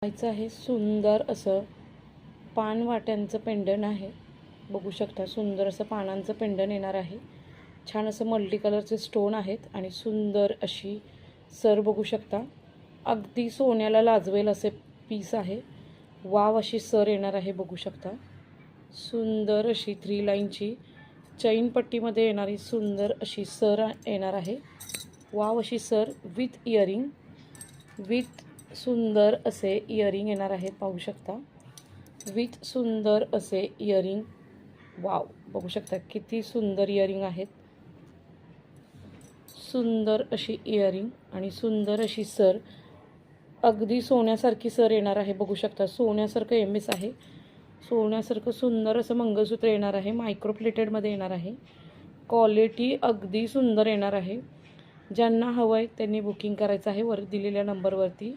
पाहायचं आहे सुंदर असं पान वाट्यांचं पेंडन आहे. बघू शकता सुंदर असं पानांचं पेंडन येणार आहे. छान असं मल्टी कलरचे स्टोन आहेत आणि सुंदर अशी सर बघू शकता. अगदी सोन्याला लाजवेल असे पीस आहे. वाव अशी सर येणार आहे. बघू शकता सुंदर अशी 3 लाईनची चैन पट्टीमध्ये येणारी सुंदर अशी सर येणार आहे. वाव अशी सर विथ इयरिंग, विथ सुंदर असे इयरिंग येणार आहेत. पाहू शकता विथ सुंदर असे इयरिंग. वाव बघू शकता किती सुंदर इयरिंग आहेत. सुंदर अशी इयरिंग आणि सुंदर अशी सर, अगदी सोन्यासारखी सर येणार आहे. बघू शकता सोन्यासारखं एमएस आहे. सोन्यासारखं सुंदर असं मंगळसूत्र येणार आहे. मायक्रो प्लेटेडमध्ये येणार आहे. क्वालिटी अगदी सुंदर येणार आहे. ज्यांना हवं आहे त्यांनी बुकिंग करायचं आहे वर दिलेल्या नंबरवरती.